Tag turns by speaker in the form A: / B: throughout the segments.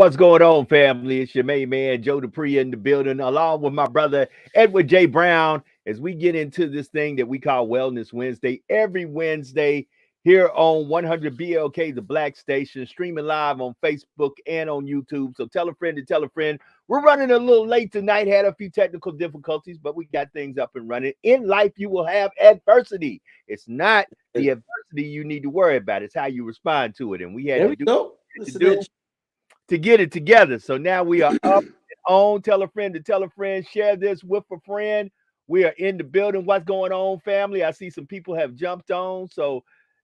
A: What's going on, family? It's your main man, Joe Dupree, in the building, along with my brother, Edward J. Brown, as we get into this thing that we call Wellness Wednesday every Wednesday here on 100 BLK, the Black Station, streaming live on Facebook and on YouTube. So tell a friend to tell a friend. We're running a little late tonight, had a few technical difficulties, but we got things up and running. In life, you will have adversity. It's not the adversity you need to worry about, it's how you respond to it. And we had
B: There
A: to
B: we
A: do
B: go.
A: to
B: Listen
A: do to get it together. So now we are up and on. Tell a friend to tell a friend. Share this with a friend. We are in the building. What's going on, family? I see some people have jumped on. So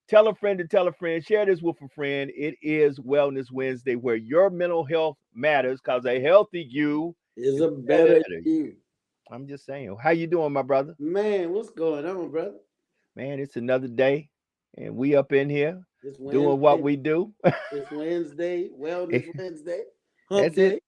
A: tell a friend to tell a friend. Share this with a friend. It is Wellness Wednesday, where your mental health matters, because a healthy you
B: is
A: is
B: a
A: a better
B: better
A: you.
B: you.
A: I'm just saying. How you doing, my brother?
B: Man, what's going on, brother?
A: Man, it's another day, and we up in here
B: It's
A: doing what
B: Wednesday.
A: we do.
B: It's Wednesday. Wellness Wednesday. Hump
A: That's it.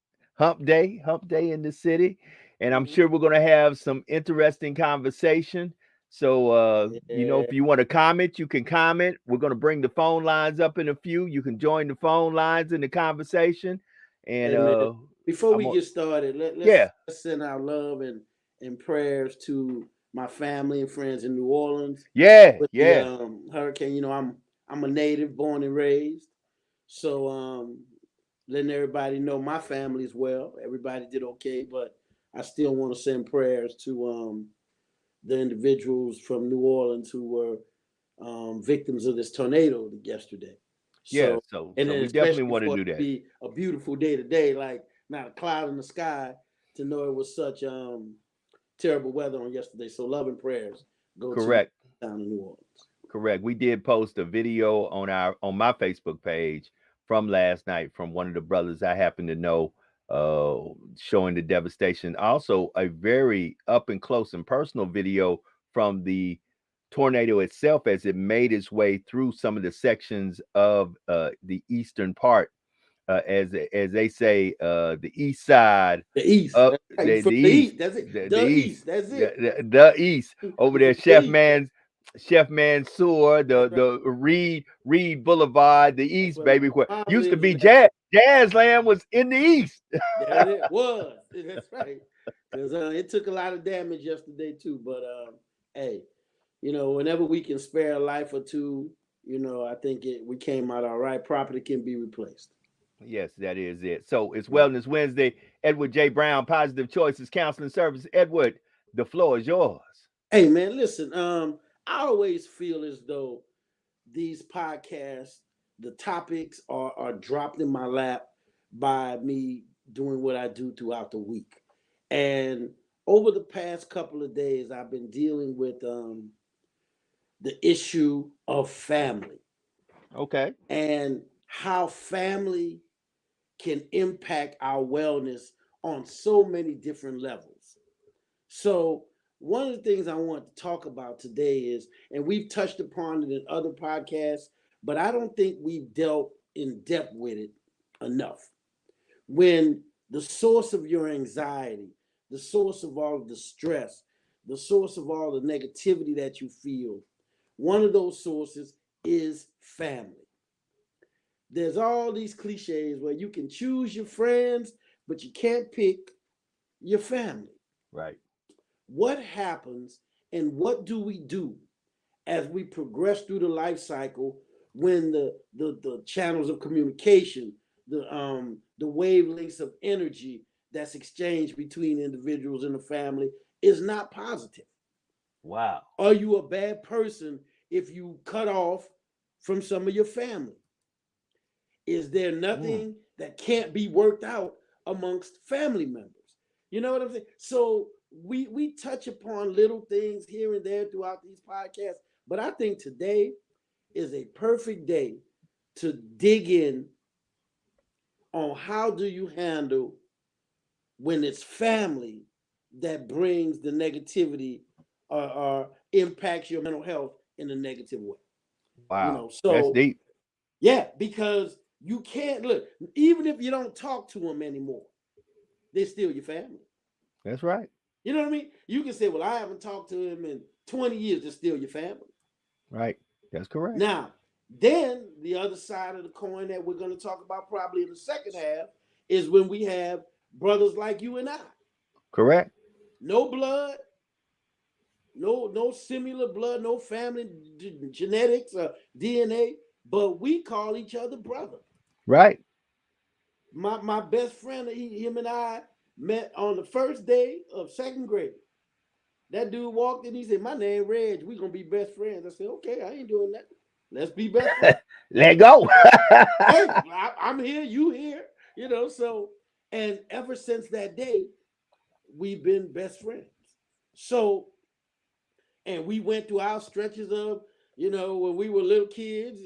B: day.
A: Hump day in the city. And I'm
B: Mhm.
A: sure we're going to have some interesting conversation. So,
B: Yeah.
A: if you want to comment, you can comment. We're going to bring the phone lines up in a few. You can join the phone lines in the conversation. And
B: Hey, man. Before
A: I'm
B: we
A: on,
B: get started,
A: yeah,
B: let's send our love and prayers to my family and friends in New Orleans
A: yeah,
B: with the
A: yeah.
B: hurricane. I'm a native, born and raised. So letting everybody know my family's well. Everybody did okay, but I still want to send prayers to the individuals from New Orleans who were victims of this tornado yesterday.
A: Yeah.
B: So, and
A: So
B: then
A: we definitely
B: especially
A: want to
B: for it
A: do
B: to
A: that.
B: be a beautiful day today, like not a cloud in the sky, to know it was such terrible weather on yesterday. So, love and prayers go to you
A: Correct.
B: down in New Orleans.
A: Correct. We did post a video on my Facebook page from last night from one of the brothers I happen to know, showing the devastation. Also, a very up and close and personal video from the tornado itself as it made its way through some of the sections of the eastern part, as they say, the east side
B: The East,
A: up
B: that's right. You
A: the
B: from the
A: east,
B: East? That's it.
A: the
B: The
A: east,
B: East, that's it.
A: the east over
B: You
A: there,
B: from the East?
A: Chef Mansour,
B: That's right.
A: the Reed Boulevard, the
B: That's
A: East,
B: where my
A: baby. Where
B: mom
A: used to
B: lives
A: be
B: in that.
A: Jazzland was in the East.
B: There it was. That's right. Because it took a lot of damage yesterday too. But hey, whenever we can spare a life or two, I think we came out all right. Property can be replaced.
A: Yes, that is it. So it's
B: Yeah.
A: Wellness Wednesday. Edward J. Brown, Positive Choices Counseling Service. Edward, the floor is yours.
B: Hey man, listen. I always feel as though these podcasts, the topics are dropped in my lap by me doing what I do throughout the week. And over the past couple of days, I've been dealing with the issue of family
A: Okay.
B: and how family can impact our wellness on so many different levels. So, one of the things I want to talk about today is, and we've touched upon it in other podcasts, but I don't think we've dealt in depth with it enough. When the source of your anxiety, the source of all of the stress, the source of all the negativity that you feel, one of those sources is family. There's all these cliches where you can choose your friends, but you can't pick your family.
A: Right.
B: What happens and what do we do as we progress through the life cycle when the channels of communication, the wavelengths of energy that's exchanged between individuals in the family is not positive?
A: Wow.
B: Are you a bad person if you cut off from some of your family? Is there
A: Mm.
B: nothing that can't be worked out amongst family members? You know what I'm saying? So we touch upon little things here and there throughout these podcasts, but I think today is a perfect day to dig in on how do you handle when it's family that brings the negativity or impacts your mental health in a negative way.
A: Wow. That's
B: So
A: deep.
B: yeah, because you can't look, even if you don't talk to them anymore, they're still your family.
A: That's right.
B: You know what I mean? You can say, well, I haven't talked to him in 20 years, they're still your family.
A: Right. That's correct.
B: Now, then the other side of the coin that we're going to talk about probably in the second half is when we have brothers like you and I.
A: Correct.
B: No blood, no similar blood, no family genetics or DNA, but we call each other brother.
A: Right.
B: My best friend, him and I met on the first day of second grade. That dude walked in, he said, "My name Reg, we gonna be best friends." I said, "Okay, I ain't doing that. Let's be best friends."
A: Let go.
B: Hey, I'm here, you here, so, and ever since that day, we've been best friends. So, and we went through our stretches of, when we were little kids,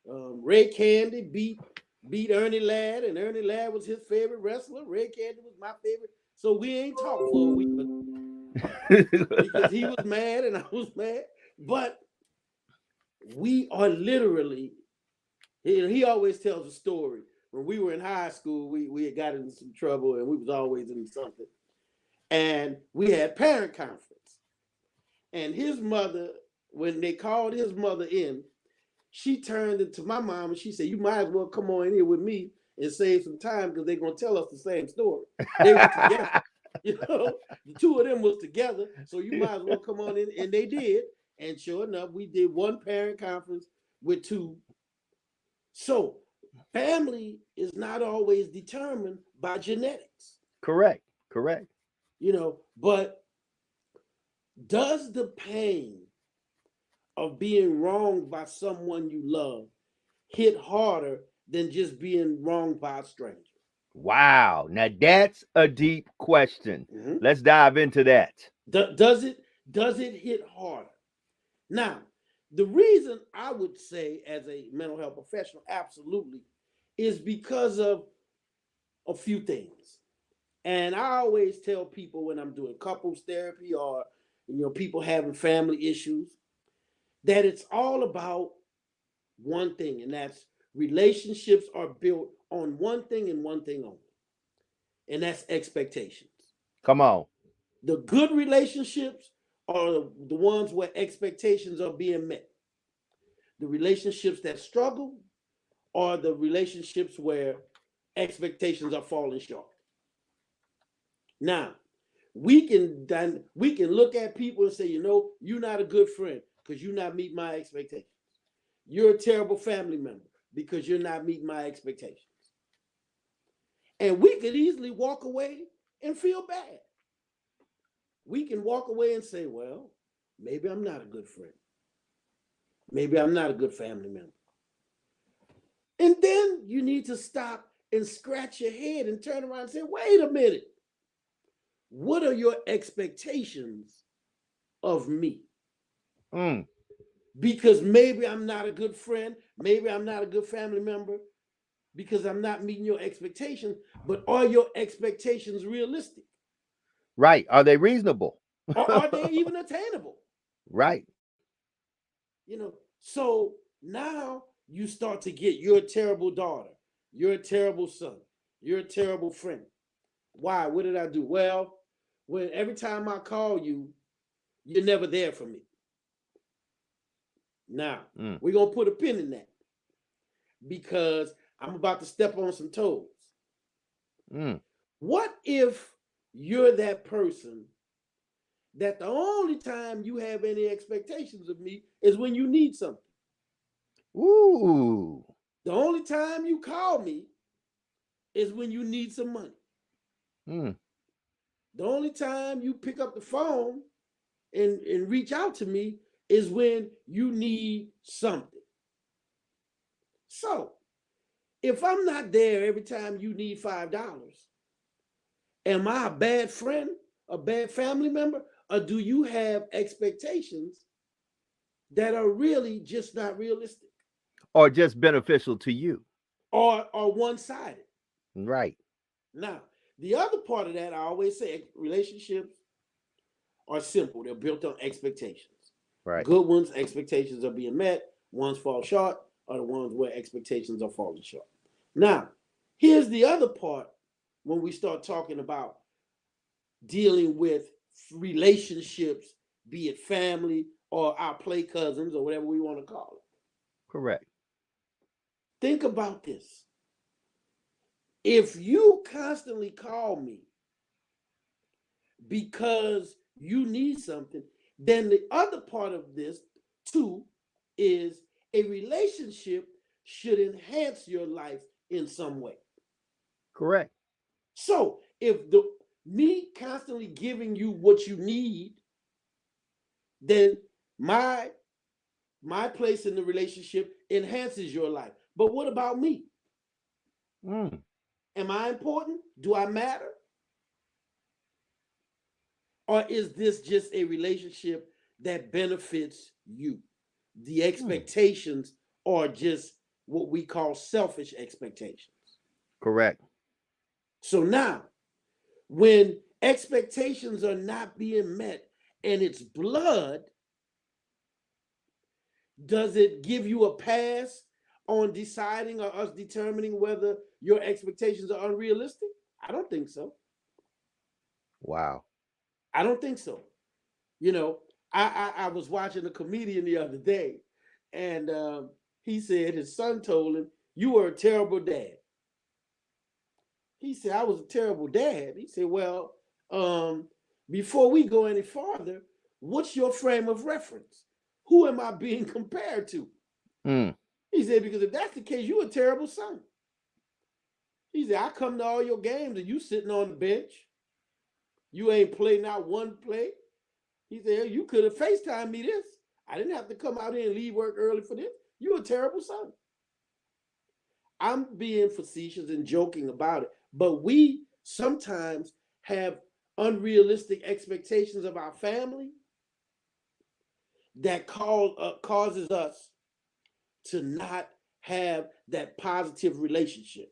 B: Ray Candy beat Ernie Ladd, and Ernie Ladd was his favorite wrestler. Ray Candy was my favorite. So we ain't talked for a week because he was mad and I was mad. But we are literally, he always tells a story. When we were in high school, we had got into some trouble and we was always in something. And we had parent conference. And his mother, when they called his mother in, she turned into my mom and she said, "You might as well come on in here with me and save some time because they're going to tell us the same story." They were together. The two of them was together. So you might as well come on in. And they did. And sure enough, we did one parent conference with two. So family is not always determined by genetics.
A: Correct.
B: But does the pain of being wronged by someone you love hit harder than just being wronged by a stranger?
A: Wow. Now that's a deep question.
B: Mm-hmm.
A: Let's dive into that.
B: Does it hit harder? Now, the reason I would say as a mental health professional, absolutely, is because of a few things. And I always tell people when I'm doing couples therapy or people having family issues, that it's all about one thing, and that's relationships are built on one thing and one thing only, and that's expectations.
A: Come on.
B: The good relationships are the ones where expectations are being met. The relationships that struggle are the relationships where expectations are falling short. Now, we can look at people and say, you're not a good friend because you're not meeting my expectations. You're a terrible family member because you're not meeting my expectations. And we could easily walk away and feel bad. We can walk away and say, well, maybe I'm not a good friend. Maybe I'm not a good family member. And then you need to stop and scratch your head and turn around and say, wait a minute. What are your expectations of me? Because maybe I'm not a good friend. Maybe I'm not a good family member because I'm not meeting your expectations. But are your expectations realistic?
A: Right. Are they reasonable?
B: Or are they even attainable?
A: Right.
B: So now you start to get, you're a terrible daughter. You're a terrible son. You're a terrible friend. Why? What did I do? Well, when every time I call you, you're never there for me. Now, we're going to put a pin in that because I'm about to step on some toes. What if you're that person that the only time you have any expectations of me is when you need something?
A: Ooh.
B: The only time you call me is when you need some money. The only time you pick up the phone and reach out to me is when you need something. So, if I'm not there every time you need $5, am I a bad friend, a bad family member, or do you have expectations that are really just not realistic?
A: Or just beneficial to you?
B: Or one-sided?
A: Right.
B: Now, the other part of that, I always say, relationships are simple. They're built on expectations.
A: Right.
B: Good ones, expectations are being met. Ones fall short are the ones where expectations are falling short. Now, here's the other part when we start talking about dealing with relationships, be it family or our play cousins or whatever we want to call it.
A: Correct.
B: Think about this. If you constantly call me because you need something, then the other part of this too is a relationship should enhance your life in some way.
A: Correct.
B: So if me constantly giving you what you need, then my place in the relationship enhances your life. But what about me? Am I important? Do I matter? Or is this just a relationship that benefits you? The expectations are just what we call selfish expectations.
A: Correct.
B: So now, when expectations are not being met and it's blood, does it give you a pass on deciding or us determining whether your expectations are unrealistic? I don't think so.
A: Wow.
B: I don't think so. You know, I was watching a comedian the other day, and he said his son told him, "You were a terrible dad." He said, "I was a terrible dad." He said, "Well, before we go any farther, what's your frame of reference? Who am I being compared to?" He said, "Because if that's the case, you're a terrible son." He said, "I come to all your games and you sitting on the bench. You ain't played not one play." He said, "You could have FaceTimed me this. I didn't have to come out here and leave work early for this. You're a terrible son." I'm being facetious and joking about it, but we sometimes have unrealistic expectations of our family that causes us to not have that positive relationship.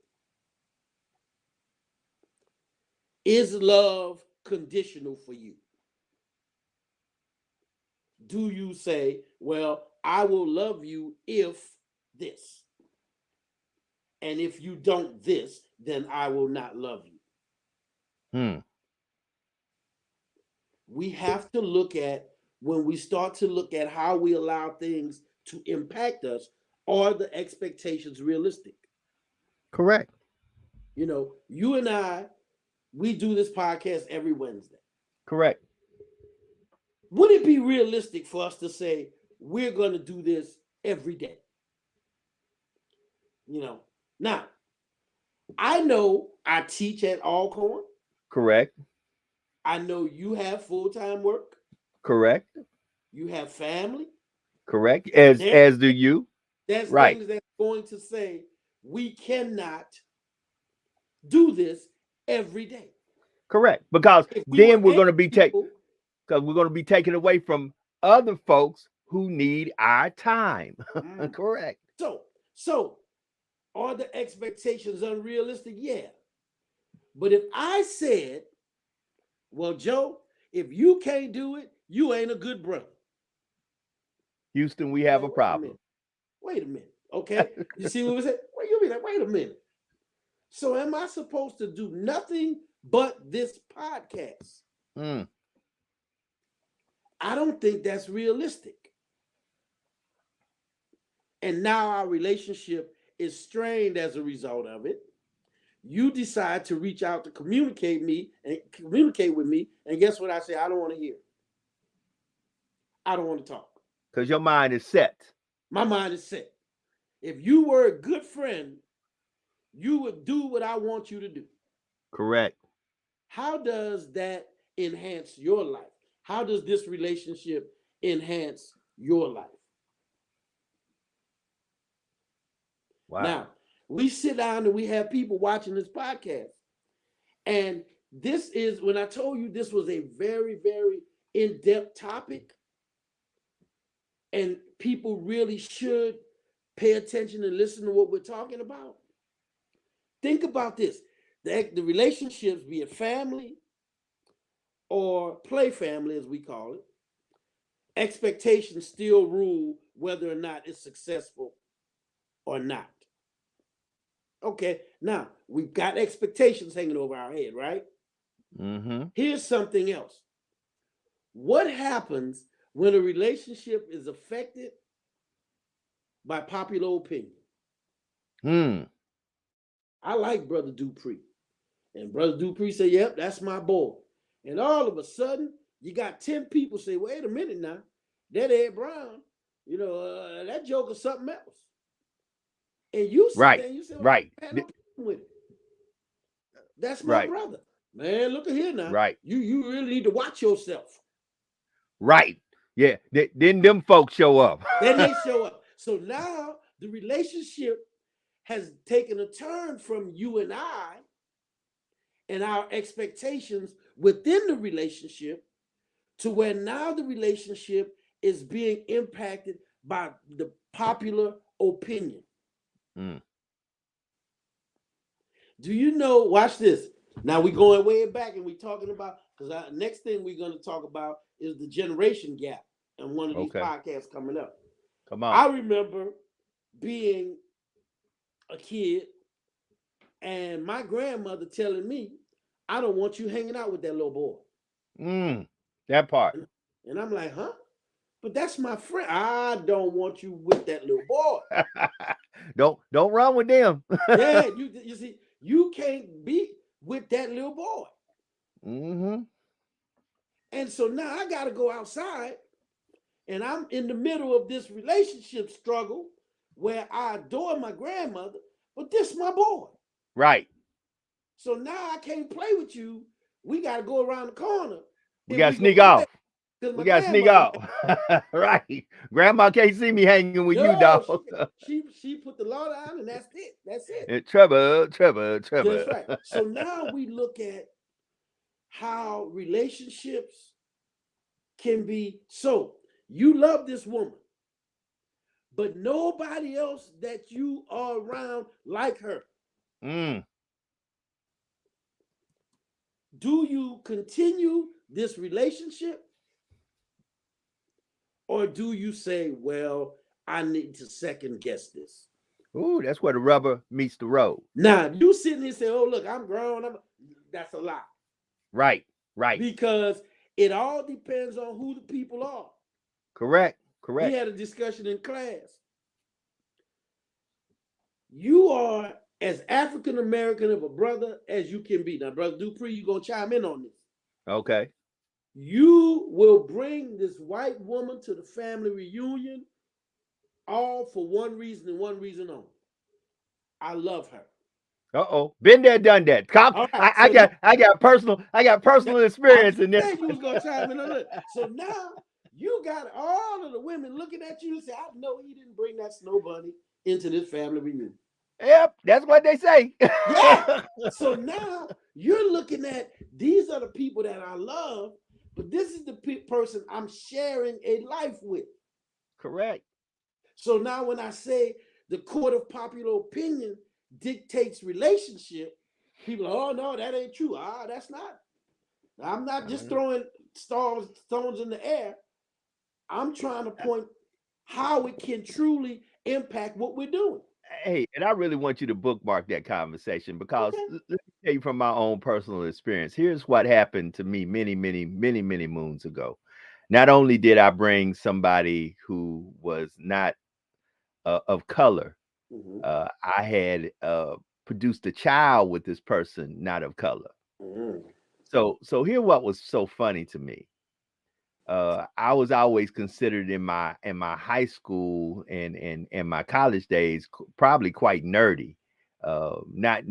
B: Is love conditional for you? Do you say, "Well, I will love you if this. And if you don't this, then I will not love you"? We have to look at, when we start to look at how we allow things to impact us, are the expectations realistic?
A: Correct.
B: You know, you and I, we do this podcast every Wednesday.
A: Correct.
B: Would it be realistic for us to say we're going to do this every day? You know, now, I know I teach at Alcorn.
A: Correct.
B: I know you have full-time work.
A: Correct.
B: You have family.
A: Correct. As do you.
B: There's
A: right.
B: things that's going to say we cannot do this every day.
A: Correct. Because then we're going to be taken away from other folks who need our time. Correct.
B: So are the expectations unrealistic? Yeah. But if I said, "Well, Joe, if you can't do it, you ain't a good brother."
A: Houston, we have a problem.
B: Wait a minute. Okay. You see what we said? Well, you'll be like, wait a minute. So am I supposed to do nothing but this podcast? I don't think that's realistic. And now our relationship is strained as a result of it. You decide to reach out to communicate with me, and guess what I say? I don't want to hear. I don't want to talk.
A: Because your mind is set.
B: My mind is set. If you were a good friend, you would do what I want you to do.
A: Correct.
B: How does that enhance your life? How does this relationship enhance your life?
A: Wow.
B: Now, we sit down and we have people watching this podcast. And this is, when I told you this was a very, very in-depth topic, and people really should pay attention and listen to what we're talking about. Think about this. The relationships, be it family or play family, as we call it, expectations still rule whether or not it's successful or not. Okay, now we've got expectations hanging over our head, right? Here's something else. What happens when a relationship is affected by popular opinion? I like Brother Dupree. And Brother Dupree said, yep, that's my boy. And all of a sudden, you got 10 people say, wait a minute now, that Ed Brown, that joker's something else. And you sit there and you say, well,
A: Right.
B: I had no problem with it. That's my
A: Right.
B: brother. Man, look at here now.
A: Right.
B: You really need to watch yourself.
A: Right. Yeah. Then them folks show up.
B: Then they show up. So now the relationship has taken a turn from you and I and our expectations within the relationship to where now the relationship is being impacted by the popular opinion.
A: Mm.
B: Do you know, watch this. Now we're going way back and we're talking about, because next thing we're going to talk about is the generation gap in one of these podcasts coming up.
A: Come on.
B: I remember being a kid and my grandmother telling me, I don't want you hanging out with that little boy.
A: That part.
B: And I'm like, huh? But that's my friend. I don't want you with that little boy.
A: Don't run with them.
B: Yeah, you see, you can't be with that little boy.
A: Mm-hmm.
B: And so now I got to go outside and I'm in the middle of this relationship struggle where I adore my grandmother, but this is my boy.
A: Right.
B: So now I can't play with you. We got to go around the corner.
A: We got to sneak off. We got to sneak off. Right. Grandma can't see me hanging with you, dog.
B: She put the law down and that's it. That's it.
A: Trouble.
B: That's right. So now we look at how relationships can be. So you love this woman, but nobody else that you are around like her. Do you continue this relationship? Or do you say, well, I need to second guess this?
A: Ooh, that's where the rubber meets the road.
B: Now, you sitting here and say, oh, look, I'm grown. That's a lie.
A: Right.
B: Because it all depends on who the people are.
A: Correct.
B: We had a discussion in class. You are as African-American of a brother as you can be. Now, Brother Dupree, you're going to chime in on this.
A: Okay.
B: You will bring this white woman to the family reunion all for one reason and one reason only. I love her.
A: Uh-oh. Been there, done that. I got personal experience in this.
B: You was gonna chime in on it. So now you got all of the women looking at you and say, I know he didn't bring that snow bunny into this family reunion.
A: Yep, that's what they say.
B: Yeah. So now you're looking at, these are the people that I love, but this is the person I'm sharing a life with.
A: Correct.
B: So now when I say the court of popular opinion dictates relationship, people are, oh no, that ain't true. That's not. I'm not just throwing stones in the air. I'm trying to point how it can truly impact what we're doing.
A: Hey, and I really want you to bookmark that conversation because let me tell you from my own personal experience. Here's what happened to me many moons ago. Not only did I bring somebody who was not of color, I had produced a child with this person not of color. So here what was so funny to me. I was always considered in my high school and my college days probably quite nerdy. Not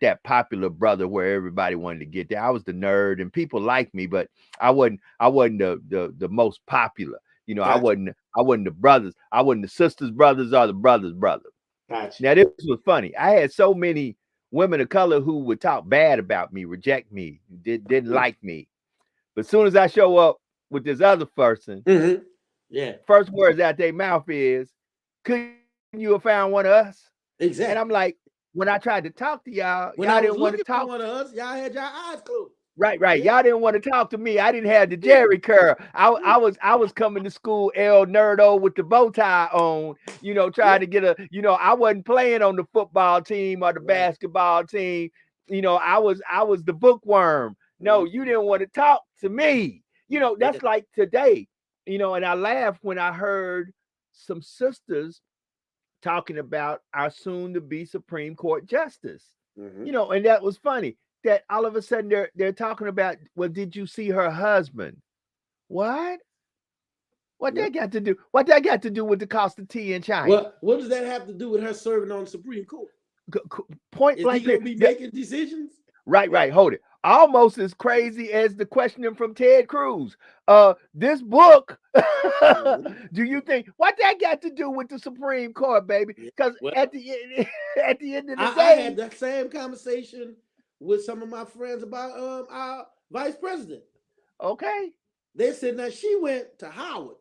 A: that popular brother where everybody wanted to get there. I was the nerd and people liked me, but I wasn't the most popular. Gotcha. I wasn't the brothers. I wasn't the sisters' brothers or the brothers' brother.
B: Gotcha.
A: Now this was funny. I had so many women of color who would talk bad about me, reject me, didn't like me. But as soon as I show up with this other person, first words out their mouth is, couldn't you have found one of us?
B: Exactly.
A: And I'm like, when I tried to talk to y'all, y'all didn't want to talk.
B: One of us, y'all had your eyes closed.
A: Right. Yeah. Y'all didn't want to talk to me. I didn't have the Jerry curl. I was coming to school, El Nerdo with the bow tie on, trying to get I wasn't playing on the football team or the basketball team. I was the bookworm. No, you didn't want to talk to me. That's like today, and I laughed when I heard some sisters talking about our soon to be Supreme Court justice.
B: Mhm.
A: You know, and that was funny that all of a sudden they're talking about, well, did you see her husband? What? What
B: Yeah.
A: that got to do? What that got to do with the cost of tea in China?
B: What does that have to do with her serving on the Supreme Court?
A: Point
B: Is he
A: blank
B: gonna
A: period.
B: be making decisions?
A: Right. Hold it. Almost as crazy as the questioning from Ted Cruz. This book, do you think what that got to do with the Supreme Court, baby?
B: Yeah.
A: Because
B: Well,
A: at the end of the
B: I had
A: day,
B: that same conversation with some of my friends about our vice president.
A: okay,
B: They said now she went to Howard.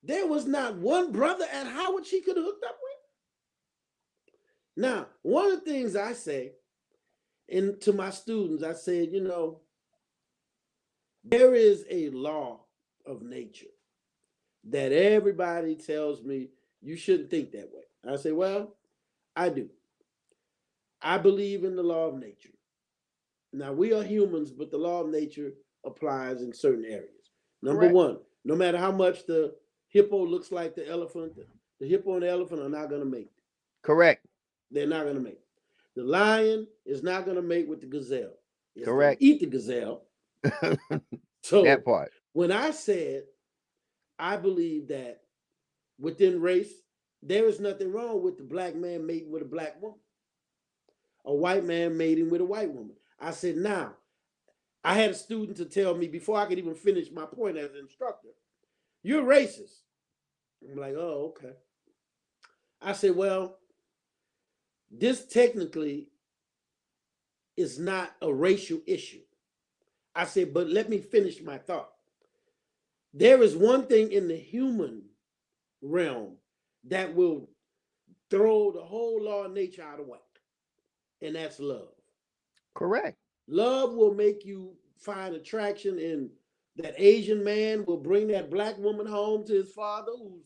B: There was not one brother at Howard she could have hooked up with. Now, one of the things I say to my students, I said, you know, there is a law of nature that everybody tells me you shouldn't think that way. I say, well, I do. I believe in the law of nature. Now, we are humans, but the law of nature applies in certain areas. Number
A: correct,
B: one, no matter how much the hippo looks like the elephant, the hippo and the elephant are not going to mate.
A: correct,
B: They're not going to mate. The lion is not going to mate with the gazelle. It's going
A: correct.
B: to eat the gazelle.
A: That
B: So
A: part,
B: when I said I believe that within race, there is nothing wrong with the black man mating with a black woman, a white man mating with a white woman. I said, now, I had a student to tell me before I could even finish my point as an instructor, you're racist. I'm like, oh, okay. I said, well, this technically is not a racial issue. I said, but let me finish my thought. There is one thing in the human realm that will throw the whole law of nature out of whack, and that's love.
A: correct,
B: Love will make you find attraction in that Asian man will bring that black woman home to his father who's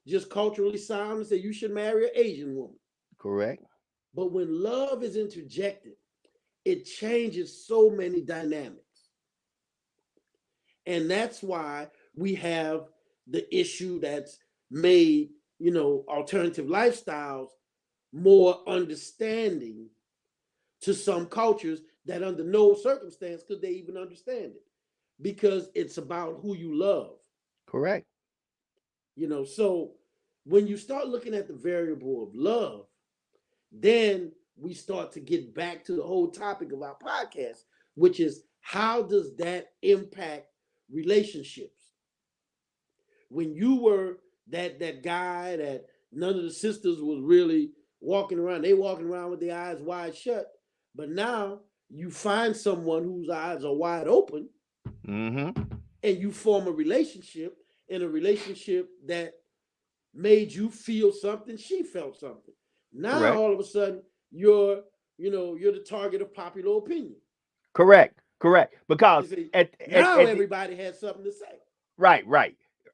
B: just culturally sound and say you should marry an Asian woman.
A: correct,
B: But when love is interjected, it changes so many dynamics. And that's why we have the issue that's made, you know, alternative lifestyles more understanding to some cultures that under no circumstance could they even understand it, because it's about who you love.
A: correct,
B: You know, so when you start looking at the variable of love, then we start to get back to the whole topic of our podcast, which is how does that impact relationships? When you were that guy that none of the sisters was really walking around, they walking around with their eyes wide shut, but now you find someone whose eyes are wide open,
A: mm-hmm,
B: and you form a relationship, in a relationship that made you feel something, she felt something. Now
A: correct,
B: all of a sudden you're the target of popular opinion.
A: correct.
B: You
A: Because
B: see,
A: at
B: now everybody has something to say.
A: right,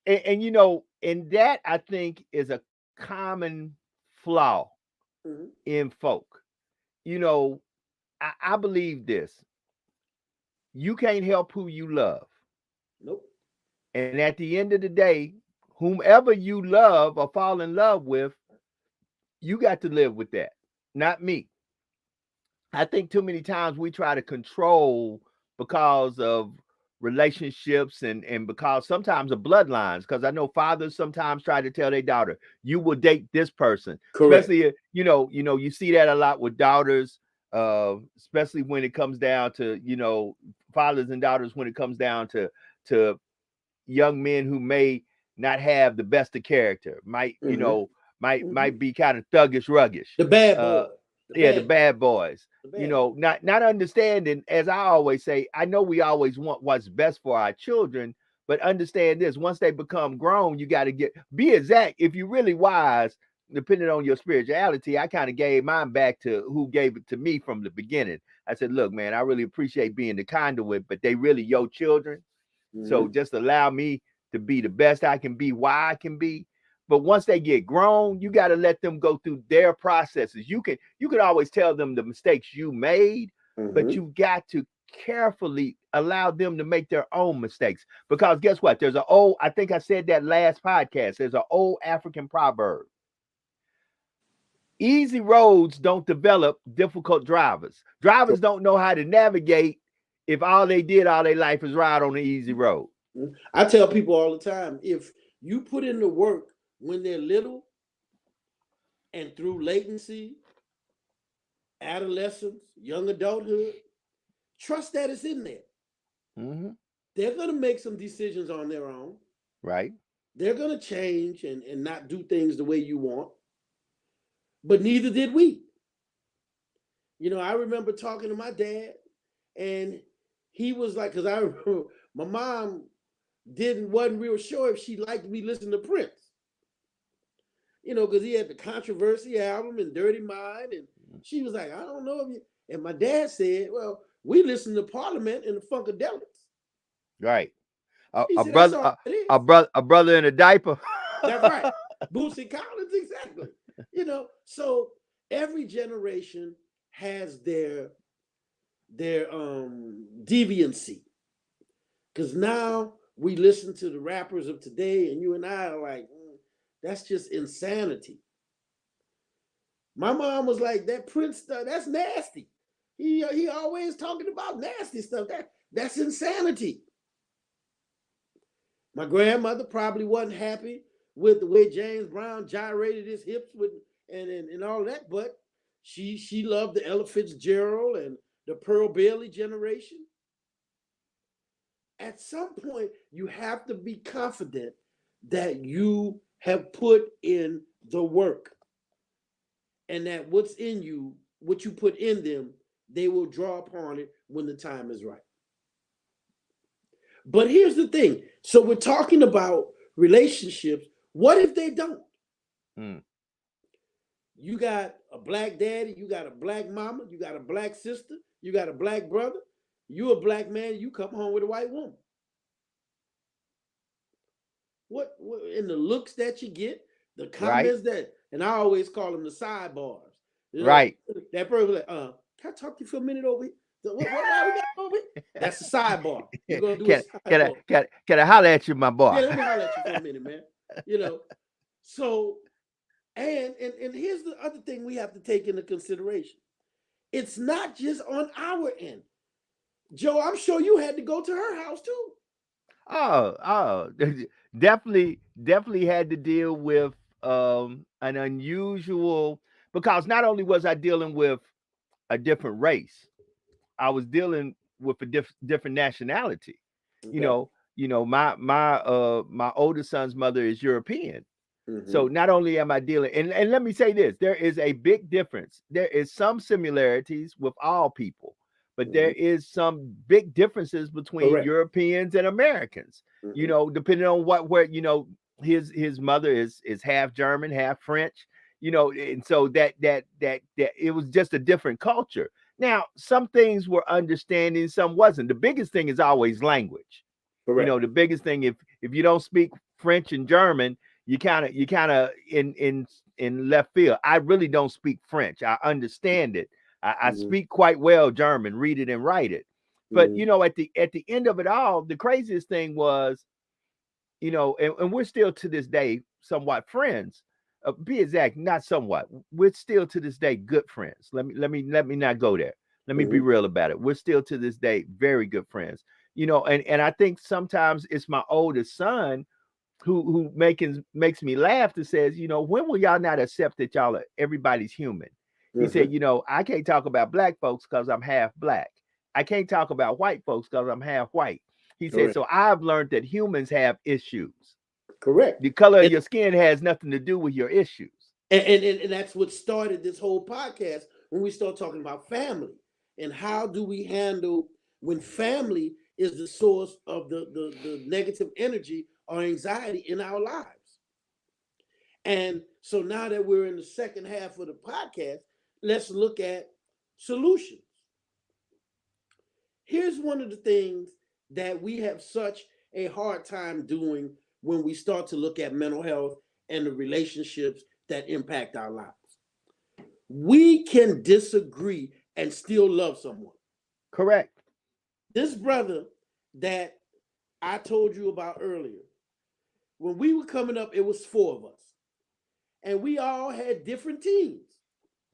A: and you know, and that I think is a common flaw
B: Mhm.
A: in folk. You know, I believe this: you can't help who you love,
B: Nope.
A: and at the end of the day, whomever you love or fall in love with, you got to live with that, not me. I think too many times we try to control because of relationships and because sometimes of bloodlines. Because I know fathers sometimes try to tell their daughter, "You will date this person,"
B: Correct.
A: especially you see that a lot with daughters, especially when it comes down to fathers and daughters when it comes down to young men who may not have the best of character, might
B: Hmm.
A: might be kind of thuggish, ruggish.
B: The bad
A: Uh,
B: boy. The
A: yeah, the
B: bad boy.
A: bad boys.
B: The bad boy.
A: Not understanding, as I always say, I know we always want what's best for our children, but understand this: once they become grown, you got to be exact. If you're really wise, depending on your spirituality, I kind of gave mine back to who gave it to me from the beginning. I said, look, man, I really appreciate being the conduit, but they really your children. So
B: Hmm.
A: just allow me to be the best I can be, why I can be. But once they get grown, you got to let them go through their processes. You can always tell them the mistakes you made, but
B: Hmm.
A: you got to carefully allow them to make their own mistakes. Because guess what? I think I said that last podcast. There's an old African proverb. Easy roads don't develop difficult drivers. Drivers don't know how to navigate if all they did all their life is ride on the easy road.
B: I tell people all the time, if you put in the work when they're little and through latency, adolescence, young adulthood, trust that it's in there.
A: Mm-hmm.
B: They're going to make some decisions on their own.
A: Right.
B: They're going to change and not do things the way you want. But neither did we. You know, I remember talking to my dad, and he was like, because I remember my mom wasn't real sure if she liked me listening to Prince. You know, because he had the Controversy album and Dirty Mind, and she was like, I don't know if you. And my dad said, well, we listen to Parliament and the Funkadelics.
A: Right.
B: He
A: A
B: said, that's all
A: brother,
B: it is.
A: a brother in a diaper.
B: That's right. Bootsy Collins, exactly. You know, so every generation has their deviancy. Because now we listen to the rappers of today, and you and I are like, that's just insanity. My mom was like, that Prince stuff, that's nasty. He always talking about nasty stuff. That's insanity. My grandmother probably wasn't happy with the way James Brown gyrated his hips with and all that, but she loved the Ella Fitzgerald and the Pearl Bailey generation. At some point, you have to be confident that you have put in the work and that what's in you, what you put in them, they will draw upon it when the time is right. But here's the thing. So we're talking about relationships. What if they don't? You got a black daddy, you got a black mama, you got a black sister, you got a black brother. You a black man, you come home with a white woman. What in the looks that you get, the comments that, and I always call them the sidebars. You know,
A: right.
B: That person like, can I talk to you for a minute over here? What we got over here? That's the sidebar. You're gonna do a sidebar.
A: Can I holler at you, my boy?
B: Yeah, let me holler at you for a minute, man. You know, so and here's the other thing we have to take into consideration. It's not just on our end. Joe, I'm sure you had to go to her house too.
A: Oh, definitely had to deal with an unusual, because not only was I dealing with a different race, I was dealing with a different nationality.
B: Okay.
A: My oldest son's mother is European. So not only am I dealing, and let me say this, there is a big difference. There is some similarities with all people, but there is some big differences between
B: Correct.
A: Europeans and Americans. Depending on where his mother is half German, half French. And so that it was just a different culture. Now, some things were understanding, some wasn't. The biggest thing is always language.
B: Correct.
A: The biggest thing, if you don't speak French and German, you kind of in left field. I really don't speak French. I understand it. I speak quite well German, read it and write it. But at the end of it all, the craziest thing was, and we're still to this day somewhat friends. Be exact, not somewhat. We're still to this day good friends. Let me not go there. Let me be real about it. We're still to this day very good friends. And I think sometimes it's my oldest son who makes me laugh, that says, when will y'all not accept that everybody's human? He said, I can't talk about black folks because I'm half black. I can't talk about white folks because I'm half white. He said, so I've learned that humans have issues.
B: Correct.
A: The color of your skin has nothing to do with your issues.
B: And that's what started this whole podcast, when we start talking about family and how do we handle when family is the source of the negative energy or anxiety in our lives. And so now that we're in the second half of the podcast, let's look at solutions. Here's one of the things that we have such a hard time doing when we start to look at mental health and the relationships that impact our lives. We can disagree and still love someone.
A: Correct.
B: This brother that I told you about earlier, when we were coming up, it was 4 of us. And we all had different teams.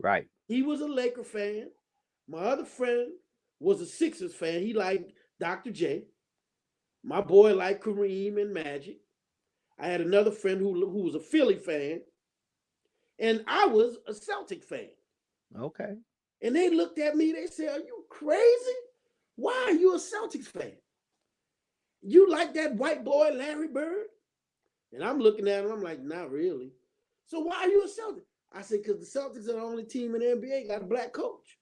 A: Right.
B: He was a Laker fan. My other friend was a Sixers fan. He liked Dr. J. My boy liked Kareem and Magic. I had another friend who was a Philly fan, and I was a Celtic fan.
A: Okay.
B: And they looked at me, they said, "Are you crazy? Why are you a Celtics fan? You like that white boy, Larry Bird?" And I'm looking at him, I'm like, "Not really." "So why are you a Celtic?" I said, "Because the Celtics are the only team in the NBA got a black coach.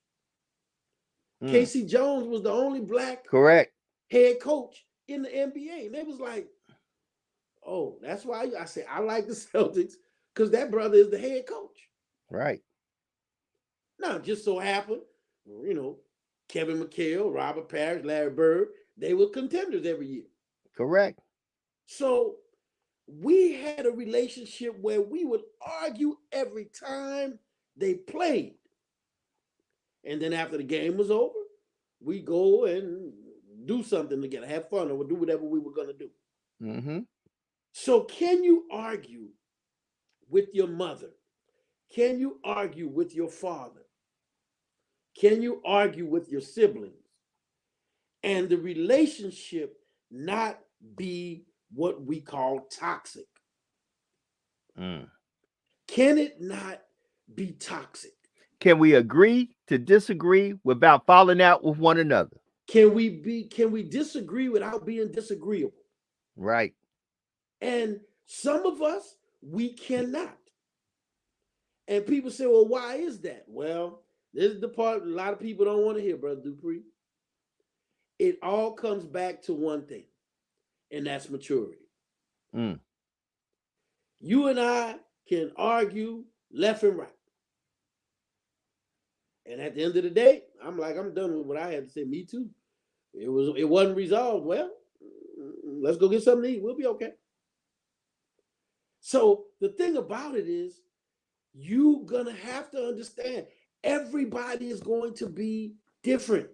B: Casey Jones was the only black
A: Correct.
B: head coach in the NBA." And they was like, "Oh, that's why." I said, "I like the Celtics because that brother is the head coach."
A: Right.
B: Now, just so happened, Kevin McHale, Robert Parrish, Larry Bird, they were contenders every year.
A: Correct.
B: So we had a relationship where we would argue every time they played. And then after the game was over, we go and do something together, have fun, or do whatever we were going to do.
A: Mm-hmm.
B: So can you argue with your mother? Can you argue with your father? Can you argue with your siblings? And the relationship not be what we call toxic? Can it not be toxic?
A: Can we agree to disagree without falling out with one another?
B: Can we disagree without being disagreeable?
A: Right.
B: And some of us, we cannot. And people say, "Well, why is that?" Well, this is the part a lot of people don't want to hear, Brother Dupree. It all comes back to one thing, and that's maturity. You and I can argue left and right. And at the end of the day, I'm done with what I had to say. Me too. It wasn't resolved. Well, let's go get something to eat. We'll be okay. So the thing about it is, you're gonna have to understand everybody is going to be different.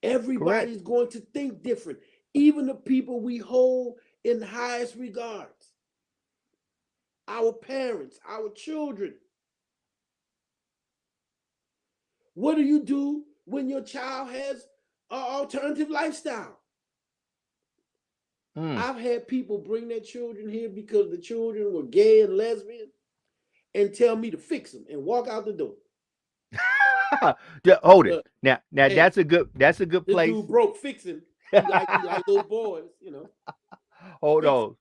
B: Everybody's going to think different. Even the people we hold in the highest regards. Our parents, our children. What do you do when your child has an alternative lifestyle? I've had people bring their children here because the children were gay and lesbian and tell me to fix them and walk out the door.
A: Hold it. Now hey, that's a good place.
B: This dude broke fixing. He like those boys,
A: Hold on.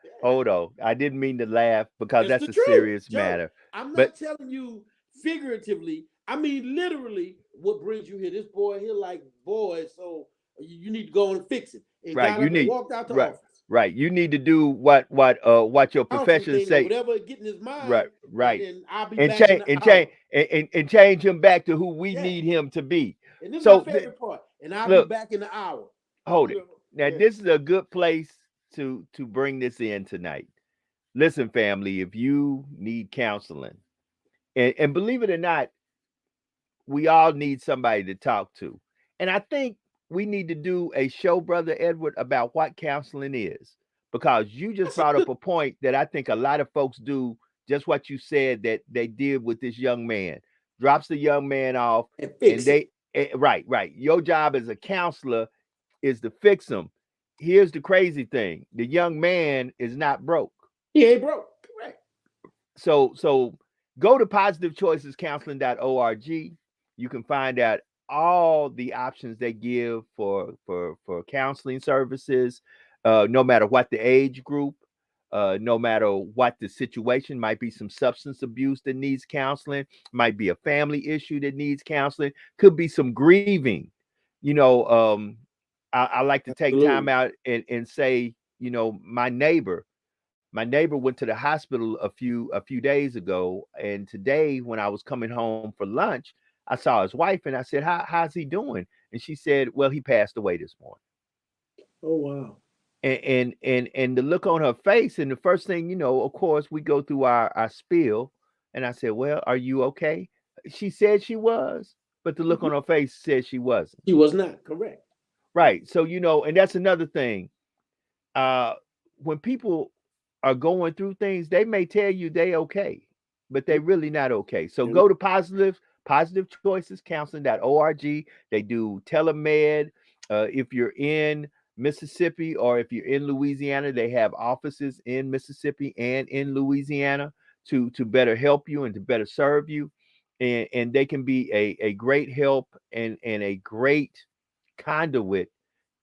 A: Yeah. Hold on. I didn't mean to laugh because that's a serious matter.
B: I'm not telling you figuratively. I mean literally what brings you here. This boy here like boys, so you need to go and fix it. And right. You need walked out the office.
A: Right. You need to do what your profession say.
B: Whatever get in his mind.
A: Right.
B: And I'll be
A: back and change him back to who we need him to be.
B: And this is my favorite part. And I'll be back in the hour.
A: Hold it. Now this is a good place to bring this in tonight. Listen, family, if you need counseling, and believe it or not, we all need somebody to talk to. And I think we need to do a show, Brother Edward, about what counseling is, because you just brought up a point that I think a lot of folks do just what you said that they did with this young man. Drops the young man off and right. Your job as a counselor is to fix him. Here's the crazy thing. The young man is not broke.
B: He ain't broke. Correct.
A: So go to positivechoicescounseling.org. You can find out all the options they give for counseling services, no matter what the age group, no matter what the situation. Might be some substance abuse that needs counseling, might be a family issue that needs counseling, could be some grieving. I like to take time out and say, my neighbor went to the hospital a few days ago, and today when I was coming home for lunch, I saw his wife and I said, how's he doing? And she said, well, he passed away this morning.
B: Oh, wow.
A: And the look on her face, and the first thing, of course, we go through our spiel, and I said, well, are you okay? She said she was, but the look on her face said she wasn't.
B: She was not, correct.
A: Right. So, and that's another thing. When people are going through things, they may tell you they okay. but they really not okay. So
B: They're not.
A: go to positivechoicescounseling.org. They do telemed. If you're in Mississippi or if you're in Louisiana, they have offices in Mississippi and in Louisiana to better help you and to better serve you. And they can be a great help and a great conduit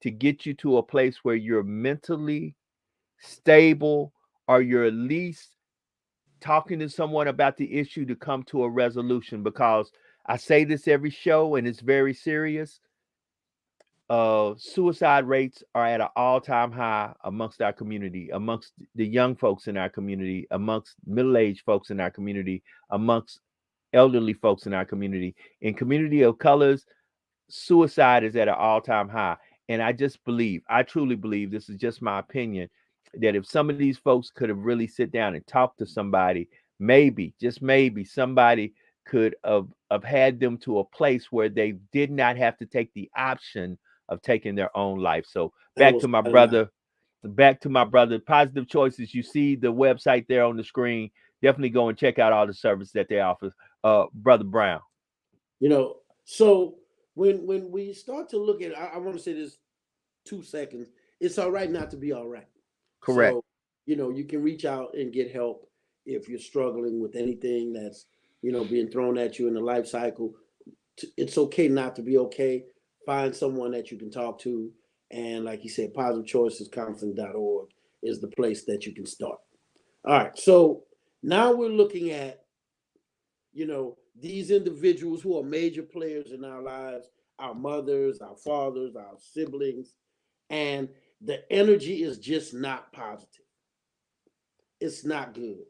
A: to get you to a place where you're mentally stable, or you're at least talking to someone about the issue to come to a resolution. Because I say this every show and it's very serious. Suicide rates are at an all-time high amongst our community, amongst the young folks in our community, amongst middle-aged folks in our community, amongst elderly folks in our community. In community of colors, suicide is at an all-time high. And I truly believe, this is just my opinion, that if some of these folks could have really sit down and talked to somebody, maybe, just maybe, somebody could have had them to a place where they did not have to take the option of taking their own life. So
B: That was
A: back to my brother, Positive Choices. You see the website there on the screen. Definitely go and check out all the service that they offer. Brother Brown.
B: So when we start to look at, I want to say this 2 seconds. It's all right not to be all right.
A: Correct.
B: So, you can reach out and get help if you're struggling with anything that's, being thrown at you in the life cycle. It's okay not to be okay. Find someone that you can talk to. And like you said, positivechoicescounseling.org is the place that you can start. All right. So now we're looking at, these individuals who are major players in our lives, our mothers, our fathers, our siblings, and the energy is just not positive. It's not good.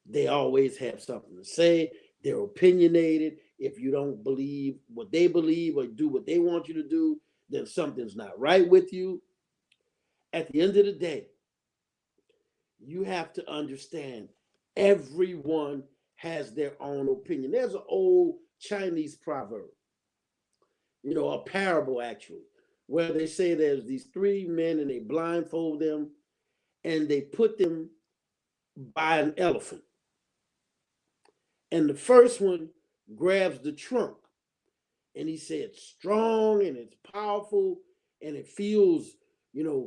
B: They always have something to say. They're opinionated. If you don't believe what they believe or do what they want you to do, then something's not right with you. At the end of the day, you have to understand everyone has their own opinion. There's an old Chinese proverb, a parable actually, where they say there's these three men and they blindfold them and they put them by an elephant. And the first one grabs the trunk and he said it's strong and it's powerful and it feels,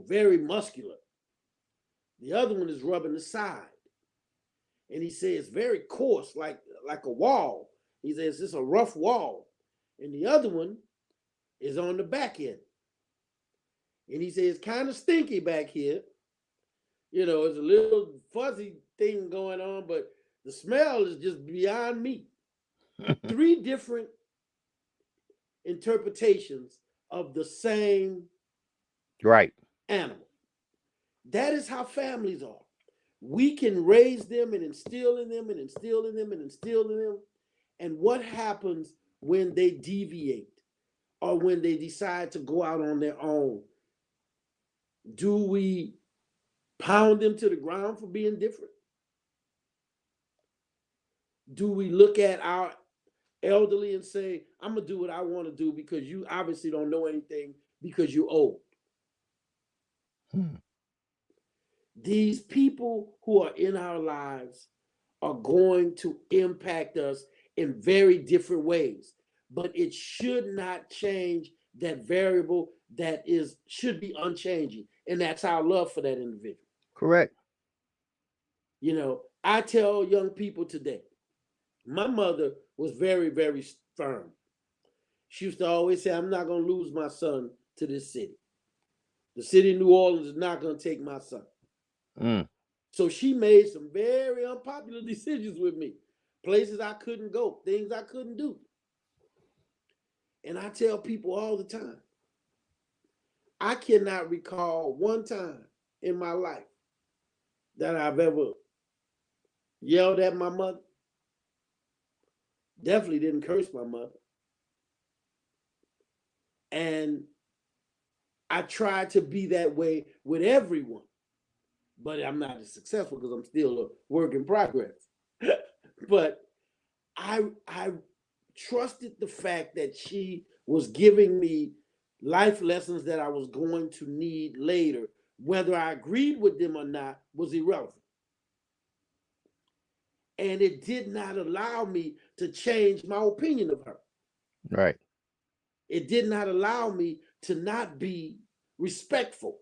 B: very muscular. The other one is rubbing the side. And he says it's very coarse, like a wall. He says it's a rough wall. And the other one is on the back end. And he says it's kind of stinky back here. It's a little fuzzy thing going on, but the smell is just beyond me. Three different interpretations of the same
A: Right.
B: animal. That is how families are. We can raise them and instill in them and instill in them and instill in them. And what happens when they deviate or when they decide to go out on their own? Do we pound them to the ground for being different? Do we look at our elderly and say, I'm going to do what I want to do because you obviously don't know anything because you're old? These people who are in our lives are going to impact us in very different ways, but it should not change that variable that should be unchanging, and that's our love for that individual.
A: Correct.
B: I tell young people today, my mother was very, very firm. She used to always say, I'm not going to lose my son to this city. The city of New Orleans is not going to take my son. So she made some very unpopular decisions with me. Places I couldn't go, things I couldn't do. And I tell people all the time, I cannot recall one time in my life that I've ever yelled at my mother. Definitely didn't curse my mother. And I try to be that way with everyone. But I'm not as successful because I'm still a work in progress. But I trusted the fact that she was giving me life lessons that I was going to need later. Whether I agreed with them or not was irrelevant. And it did not allow me to change my opinion of her.
A: Right.
B: It did not allow me to not be respectful.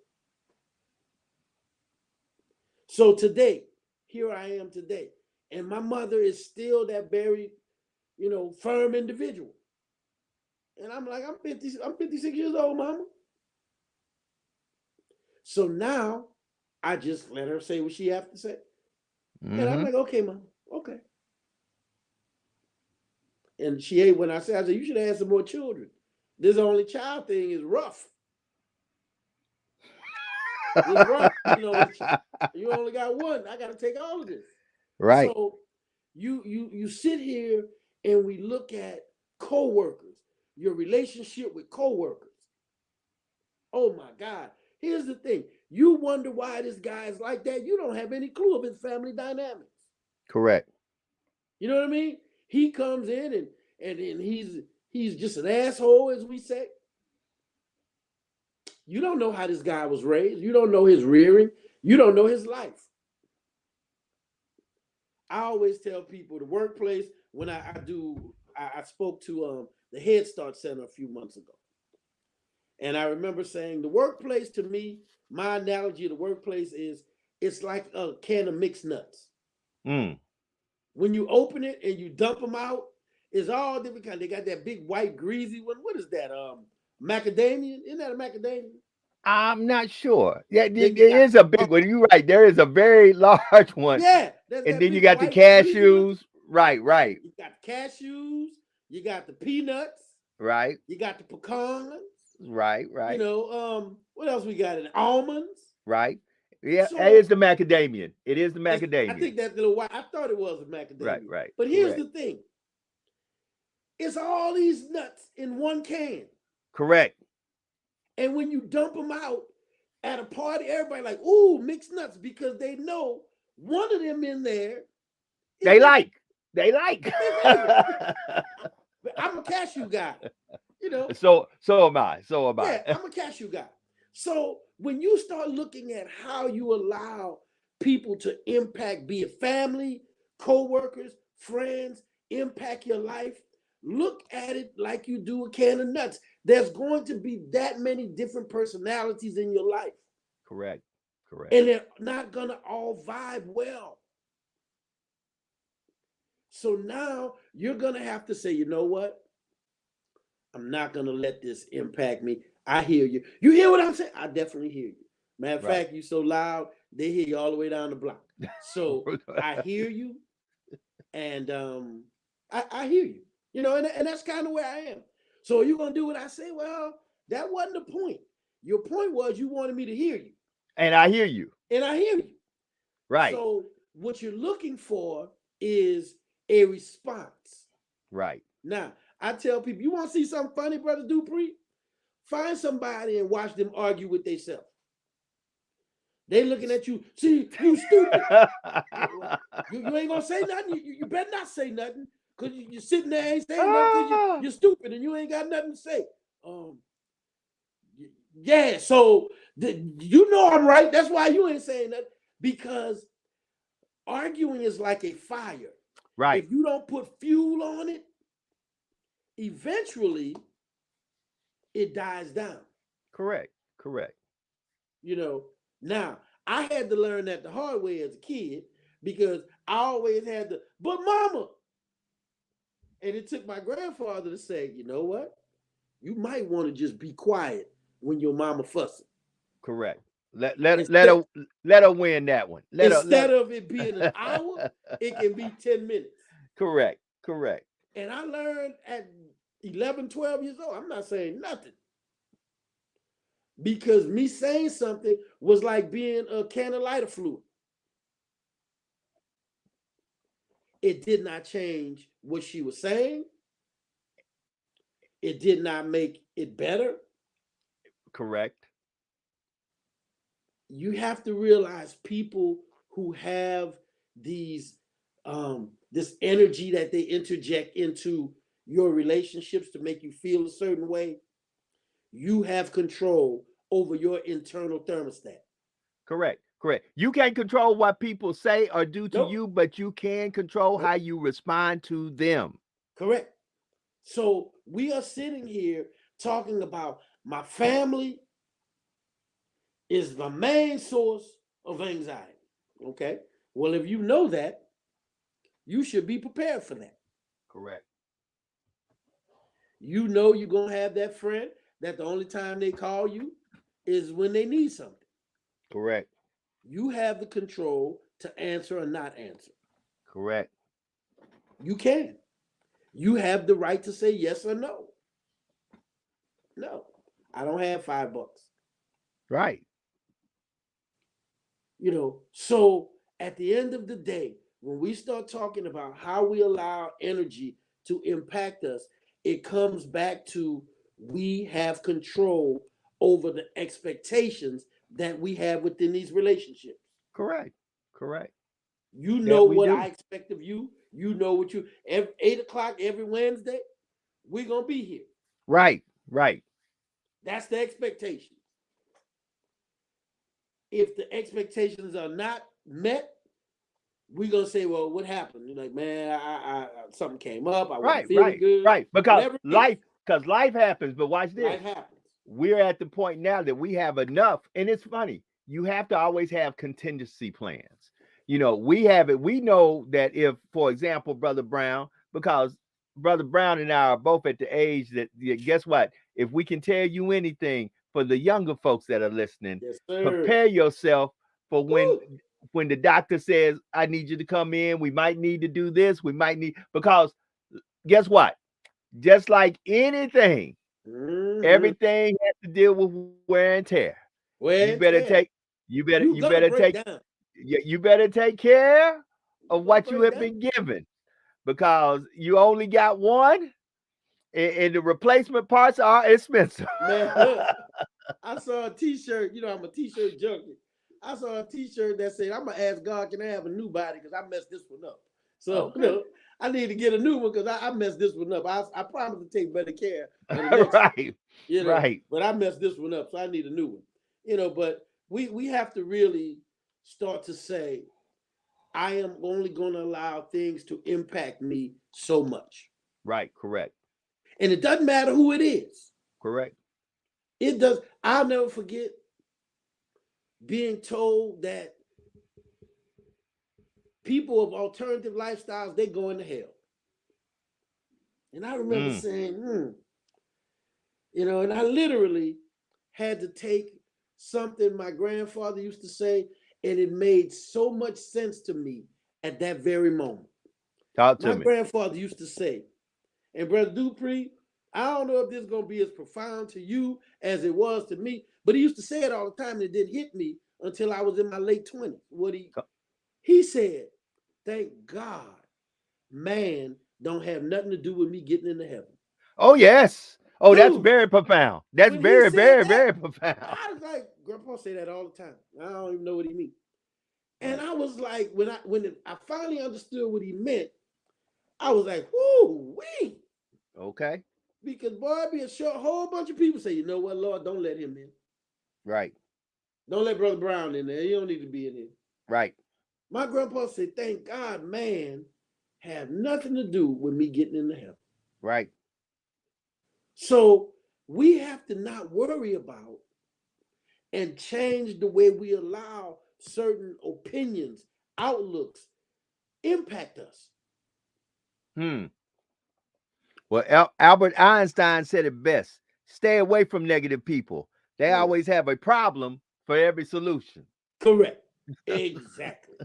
B: So today, here I am today. And my mother is still that very, firm individual. And I'm like, I'm 56 years old, mama. So now I just let her say what she have to say. And I'm like, okay, mama, okay. And when I said, you should have had some more children. This only child thing is rough. It's rough. You only got one. I got to take all of this.
A: Right.
B: So you sit here and we look at coworkers, your relationship with coworkers. Oh my God. Here's the thing. You wonder why this guy is like that. You don't have any clue of his family dynamics.
A: Correct.
B: You know what I mean? He comes in and he's just an asshole, as we say. You don't know how this guy was raised. You don't know his rearing. You don't know his life. I always tell people the workplace, when I spoke to the Head Start Center a few months ago. And I remember saying the workplace, to me, my analogy of the workplace is it's like a can of mixed nuts. When you open it and you dump them out, it's all different kind. They got that big white greasy one. What is that? Macadamia? Isn't that a macadamia?
A: I'm not sure. Yeah, it is a big one. You're right. There is a very large one.
B: Yeah.
A: And then you got the cashews. Right.
B: You got the cashews. You got the peanuts.
A: Right.
B: You got the pecans.
A: Right.
B: What else we got in almonds?
A: Right. Yeah, so, it is the macadamia. It is the macadamia.
B: I think that little white. I thought it was a macadamia.
A: Right.
B: But here's the thing. It's all these nuts in one can.
A: Correct.
B: And when you dump them out at a party, everybody like, ooh, mixed nuts, because they know one of them in there.
A: They like.
B: I'm a cashew guy.
A: So am I.
B: Yeah, I'm a cashew guy. So when you start looking at how you allow people to impact, be it family, co-workers, friends, impact your life, look at it like you do a can of nuts. There's going to be that many different personalities in your life.
A: Correct.
B: And they're not going to all vibe well. So now you're going to have to say, you know what? I'm not going to let this impact me. I hear you. You hear what I'm saying? I definitely hear you. Matter of fact, you're so loud, they hear you all the way down the block. So I hear you. And I hear you. And that's kind of where I am. So are you going to do what I say? Well, that wasn't the point. Your point was you wanted me to hear you.
A: And I hear you. Right.
B: So what you're looking for is a response.
A: Right.
B: Now, I tell people, you want to see something funny, Brother Dupree? Find somebody and watch them argue with themselves. They looking at you. See, you stupid. you ain't going to say nothing. You better not say nothing, because you're sitting there ain't saying nothing because you're stupid and you ain't got nothing to say. Yeah, so I'm right. That's why you ain't saying that, because arguing is like a fire.
A: Right.
B: If you don't put fuel on it, eventually it dies down.
A: Correct.
B: Now I had to learn that the hard way as a kid, because I always had to, but mama. And it took my grandfather to say, you know what? You might want to just be quiet when your mama fussing.
A: Correct. Let her win that one.
B: Instead of it being an hour, it can be 10 minutes.
A: Correct.
B: And I learned at 11, 12 years old, I'm not saying nothing. Because me saying something was like being a can of lighter fluid. It did not change what she was saying. It did not make it better.
A: Correct.
B: You have to realize people who have these this energy that they interject into your relationships to make you feel a certain way, you have control over your internal thermostat.
A: Correct. Correct. You can't control what people say or do to
B: Nope.
A: you, but you can control
B: Nope.
A: how you respond to them.
B: Correct. So we are sitting here talking about my family is the main source of anxiety. Okay. Well, if you know that, you should be prepared for that.
A: Correct.
B: You know you're going to have that friend that the only time they call you is when they need something.
A: Correct.
B: You have the control to answer or not answer.
A: Correct.
B: You can. You have the right to say yes or no. No, I don't have $5.
A: Right.
B: So at the end of the day, when we start talking about how we allow energy to impact us, it comes back to we have control over the expectations that we have within these relationships.
A: Correct. Correct.
B: You
A: That
B: know
A: we
B: what
A: do.
B: I expect of you. You know what you, 8 o'clock every Wednesday, we're going to be here.
A: Right. Right.
B: That's the expectation. If the expectations are not met, we're gonna say, well, what happened? You're like, man, I something came up, I wasn't
A: Right.
B: feeling
A: Right.
B: good.
A: Right. Because
B: Whatever it
A: life happens. But watch
B: is,
A: this.
B: life happens.
A: We're at the point now that we have enough, and it's funny. You have to always have contingency plans. We have it. We know that if, for example, Brother Brown, because Brother Brown and I are both at the age that, guess what? If we can tell you anything for the younger folks that are listening,
B: Yes, sir.
A: prepare yourself for
B: Woo!
A: when the doctor says, I need you to come in, we might need to do this, because guess what? Just like anything, everything has to deal with wear and tear.
B: Wear
A: You
B: and
A: better
B: tear.
A: take
B: You gonna break down.
A: you better take care
B: You
A: of
B: gonna
A: what you
B: break
A: have
B: down.
A: been given, because you only got one, and the replacement parts are expensive.
B: Man, look, I saw a T-shirt. I'm a T-shirt junkie. I saw a T-shirt that said, "I'm gonna ask God, can I have a new body? Because I messed this one up." So
A: Okay.
B: I need to get a new one because I messed this one up. I promise to take better care of the next
A: Right.
B: one,
A: Right.
B: But I messed this one up, so I need a new one. But we have to really start to say, I am only going to allow things to impact me so much.
A: Right. Correct.
B: And it doesn't matter who it is.
A: Correct.
B: It does. I'll never forget being told that people of alternative lifestyles, they go into hell. And I remember saying, and I literally had to take something my grandfather used to say, and it made so much sense to me at that very moment.
A: Talk to
B: My
A: me.
B: grandfather used to say, and Brother Dupree, I don't know if this is going to be as profound to you as it was to me, but he used to say it all the time, and it didn't hit me until I was in my late 20s. He said, thank God man don't have nothing to do with me getting into heaven.
A: Oh, yes. Oh,
B: Dude,
A: that's very profound. That's very, very, very profound.
B: I was like, Grandpa say that all the time. I don't even know what he means. And I was like, when I finally understood what he meant, I was like, whoo, wee.
A: Okay.
B: Because boy, be a whole bunch of people say, you know what, Lord, don't let him in.
A: Right.
B: Don't let Brother Brown in there. He don't need to be in here.
A: Right.
B: My grandpa said, thank God man have nothing to do with me getting into heaven.
A: Right.
B: So we have to not worry about and change the way we allow certain opinions, outlooks impact us.
A: Well, Albert Einstein said it best. Stay away from negative people. They always have a problem for every solution.
B: Correct. Exactly.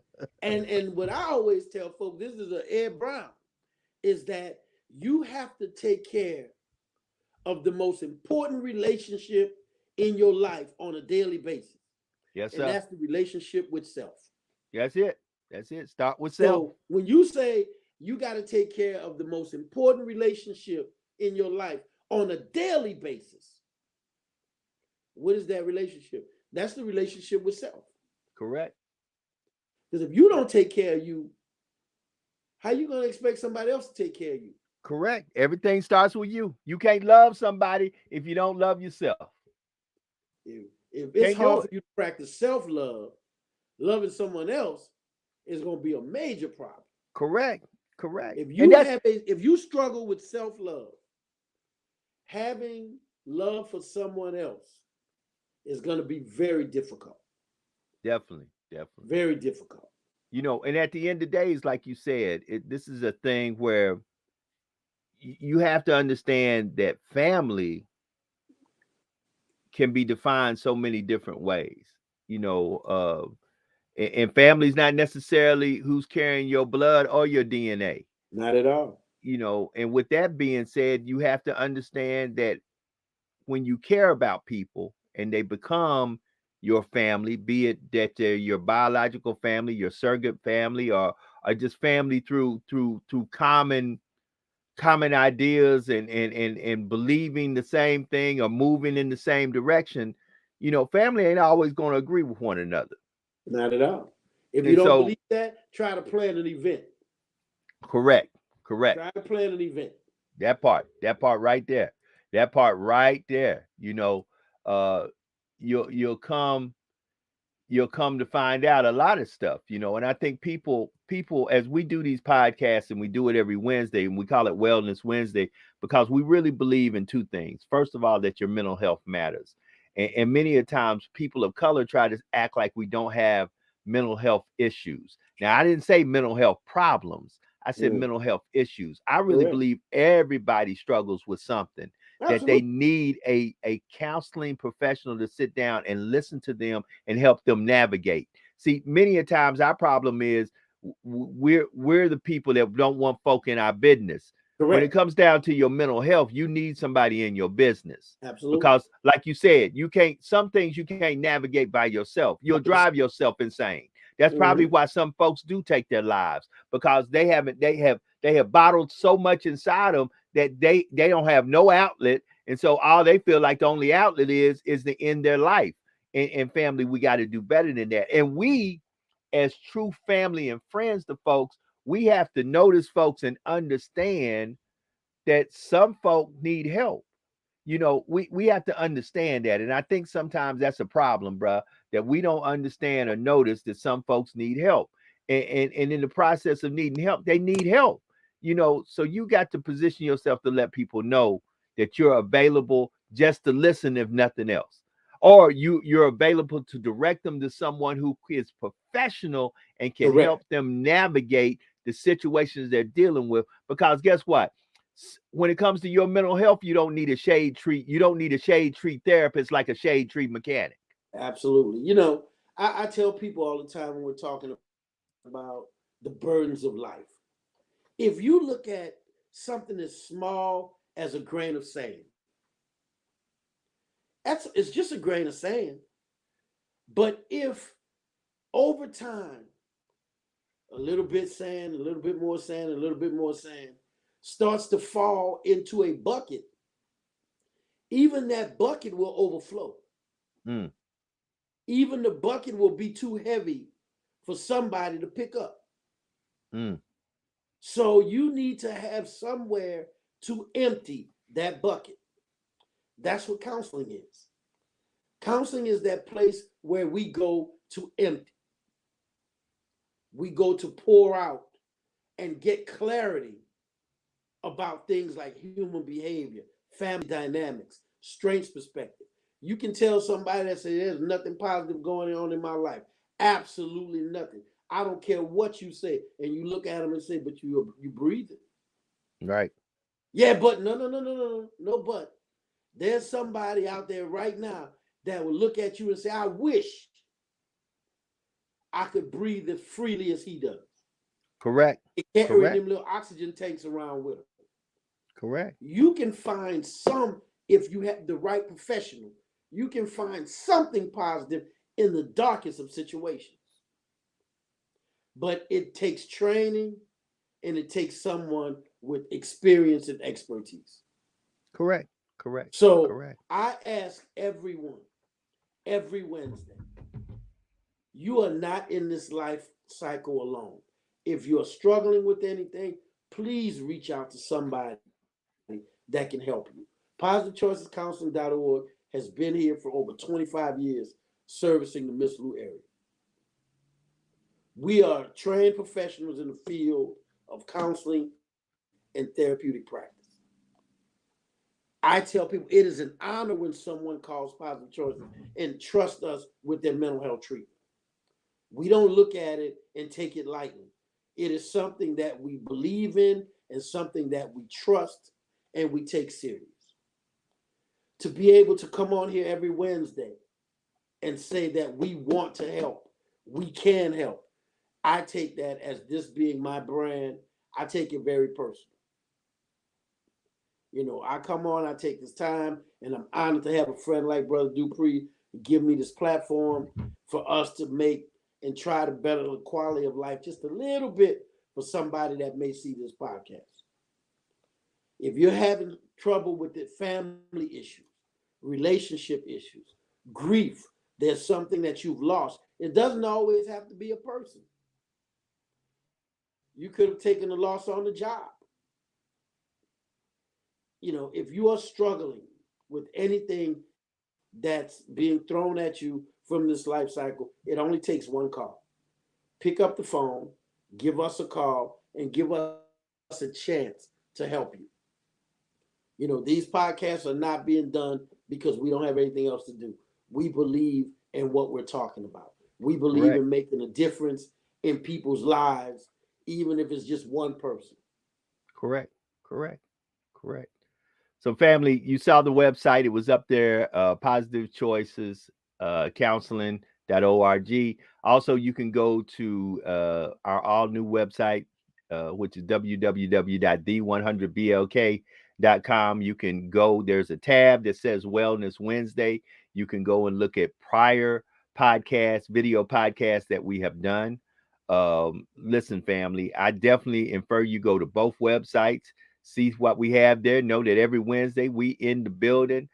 B: and what I always tell folks, this is a Ed Brown, is that you have to take care of the most important relationship in your life on a daily basis.
A: Yes, sir.
B: And that's the relationship with self.
A: That's it. That's it. Start with self.
B: So when you say you got to take care of the most important relationship in your life on a daily basis, what is that relationship? That's the relationship with self.
A: Correct.
B: Because if you don't take care of you, how you going to expect somebody else to take care of you?
A: Correct. Everything starts with you. You can't love somebody if you don't love yourself.
B: If it's hard for you to practice self-love, loving someone else is going to be a major problem.
A: Correct. Correct.
B: If
A: And
B: you
A: that's
B: if you struggle with self-love, having love for someone else is going to be very difficult.
A: definitely, definitely.
B: Very difficult.
A: And at the end of the day, it's like you said, this is a thing where you have to understand that family can be defined so many different ways. You know, and family's not necessarily who's carrying your blood or your DNA.
B: Not at all.
A: And with that being said, you have to understand that when you care about people and they become your family, be it that they're your biological family, your surrogate family, or just family through common ideas and believing the same thing or moving in the same direction, family ain't always going to agree with one another.
B: Not at all. If you
A: And
B: don't
A: so,
B: believe that, try to plan an event.
A: correct, correct.
B: Try to plan an event.
A: That part right there. That part right there. Uh you'll come to find out a lot of stuff, and I think people as we do these podcasts, and we do it every Wednesday, and we call it Wellness Wednesday, because we really believe in two things. First of all, that your mental health matters. And many a times people of color try to act like we don't have mental health issues. Now, I didn't say mental health problems. I said mental health issues. I really
B: Correct.
A: believe everybody struggles with something that they
B: Absolutely.
A: need a counseling professional to sit down and listen to them and help them navigate. See, many a times our problem is we're the people that don't want folk in our business. When it
B: Correct.
A: comes down to your mental health, you need somebody in your business,
B: Absolutely.
A: because, like you said, some things you can't navigate by yourself. You'll drive yourself insane. That's probably why some folks do take their lives, because they have bottled so much inside them that they don't have no outlet, and so all they feel like the only outlet is to end their life. And family, we got to do better than that. And we, as true family and friends to folks, we have to notice folks and understand that some folk need help. We have to understand that. And I think sometimes that's a problem, bruh, that we don't understand or notice that some folks need help. And in the process of needing help, they need help. So you got to position yourself to let people know that you're available just to listen, if nothing else. Or you're available to direct them to someone who is professional and can
B: Correct.
A: help them navigate the situations they're dealing with. Because guess what? When it comes to your mental health, you don't need a shade tree. You don't need a shade tree therapist like a shade tree mechanic.
B: Absolutely. I tell people all the time when we're talking about the burdens of life. If you look at something as small as a grain of sand, it's just a grain of sand. But if over time, a little bit sand, a little bit more sand, a little bit more sand starts to fall into a bucket, even that bucket will overflow.
A: Mm,
B: Even the bucket will be too heavy for somebody to pick up.
A: mm,
B: So you need to have somewhere to empty that bucket. That's what counseling is. Counseling is that place where we go to empty. We go to pour out and get clarity about things like human behavior, family dynamics, strengths perspective. You can tell somebody that says there's nothing positive going on in my life. Absolutely nothing. I don't care what you say. And you look at them and say, but you breathing.
A: right.
B: Yeah, but no, but. There's somebody out there right now that will look at you and say, I wish I could breathe as freely as he does.
A: Correct.
B: It carrying
A: Correct.
B: them little oxygen tanks around with him.
A: Correct.
B: You can find some, if you have the right professional, you can find something positive in the darkest of situations. But it takes training and it takes someone with experience and expertise.
A: Correct. Correct.
B: So
A: Correct.
B: I ask everyone every Wednesday, you are not in this life cycle alone. If you're struggling with anything, please reach out to somebody that can help you. PositiveChoicesCounseling.org has been here for over 25 years servicing the Miss Lou area. We are trained professionals in the field of counseling and therapeutic practice. I tell people it is an honor when someone calls Positive Choices and trusts us with their mental health treatment. We don't look at it and take it lightly. It is something that we believe in and something that we trust and we take serious. To be able to come on here every Wednesday and say that we want to help, we can help. I take that as this being my brand. I take it very personal. You know, I come on, I take this time, and I'm honored to have a friend like Brother Dupree give me this platform for us to make and try to better the quality of life just a little bit for somebody that may see this podcast. If you're having trouble with the family issues, relationship issues, grief, there's something that you've lost. It doesn't always have to be a person. You could have taken a loss on the job. You know, if you are struggling with anything that's being thrown at you from this life cycle, it only takes one call. Pick up the phone, give us a call, and give us a chance to help you. You know, these podcasts are not being done because we don't have anything else to do. We believe in what we're talking about. We believe
A: Correct.
B: in making a difference in people's lives, even if it's just one person.
A: Correct. Correct. Correct. So, family, you saw the website. It was up there, Positive Choices Counseling.org. Also, you can go to our all new website, which is www.the100blk.com. You can go, there's a tab that says Wellness Wednesday. You can go and look at prior podcasts, video podcasts that we have done. Listen, family, I definitely infer you go to both websites, see what we have there. Know that every Wednesday we in the building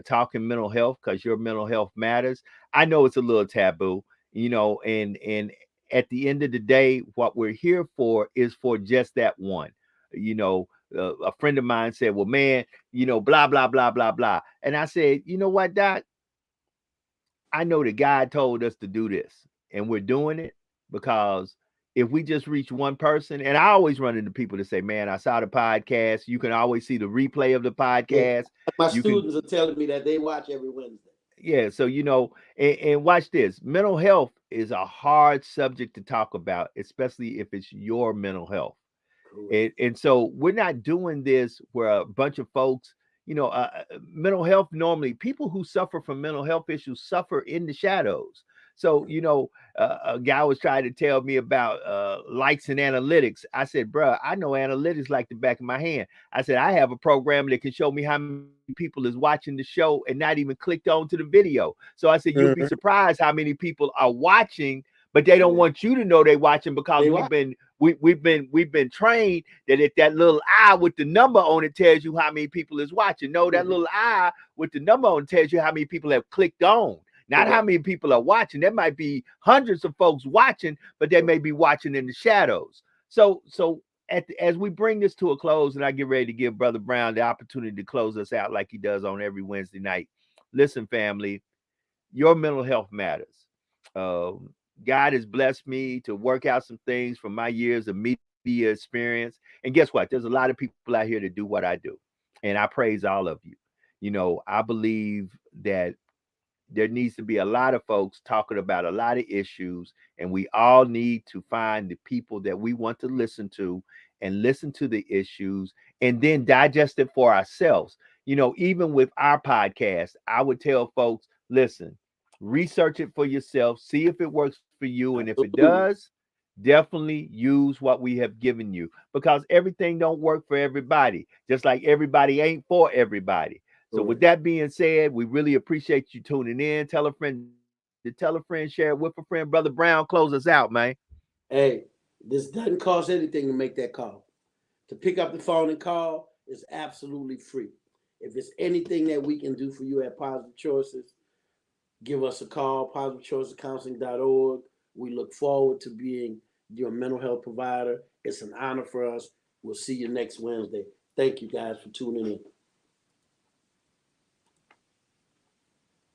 A: talking mental health because your mental health matters. I know it's a little taboo, you know, and at the end of the day, what we're here for is for just that one. You know, a friend of mine said, well, man, you know, blah, blah, blah, blah, blah. And I said, you know what, Doc? I know that God told us to do this, and we're doing it because if we just reach one person, and I always run into people that say, man, I saw the podcast. You can always see the replay of the
B: Yeah.
A: podcast.
B: My
A: You can,
B: students are telling me that they watch every Wednesday.
A: yeah. So, you know, and watch this, mental health is a hard subject to talk about, especially if it's your mental health.
B: Correct.
A: And so we're not doing this where a bunch of folks, you know, mental health, normally people who suffer from mental health issues suffer in the shadows. So, you know, a guy was trying to tell me about likes and analytics. I said, bruh, I know analytics like the back of my hand. I said, I have a program that can show me how many people is watching the show and not even clicked on to the video. So I said, you'll be surprised how many people are watching, but they don't want you to know they're watching because
B: They
A: we've
B: watch.
A: been we've been trained that if that little eye with the number on it tells you how many people is watching. No, that little eye with the number on it tells you how many people have clicked on, not how many people are watching. There might be hundreds of folks watching, but they may be watching in the shadows. So as we bring this to a close, and I get ready to give Brother Brown the opportunity to close us out like he does on every Wednesday night. Listen, family, your mental health matters. God has blessed me to work out some things from my years of media experience. And guess what? There's a lot of people out here that do what I do. And I praise all of you. You know, I believe that there needs to be a lot of folks talking about a lot of issues, and we all need to find the people that we want to listen to and listen to the issues and then digest it for ourselves. You know, even with our podcast, I would tell folks, listen, research it for yourself, see if it works for you, and if it
B: Absolutely.
A: does, definitely use what we have given you because everything don't work for everybody, just like everybody ain't for everybody. So with
B: Correct.
A: that being said, we really appreciate you tuning in. Tell a friend to tell a friend, share it with a friend. Brother Brown, close us out, man.
B: Hey, this doesn't cost anything to make that call. To pick up the phone and call is absolutely free. If it's anything that we can do for you at Positive Choices, give us a call, positivechoicecounseling.org. We look forward to being your mental health provider. It's an honor for us. We'll see you next Wednesday. Thank you guys for tuning in.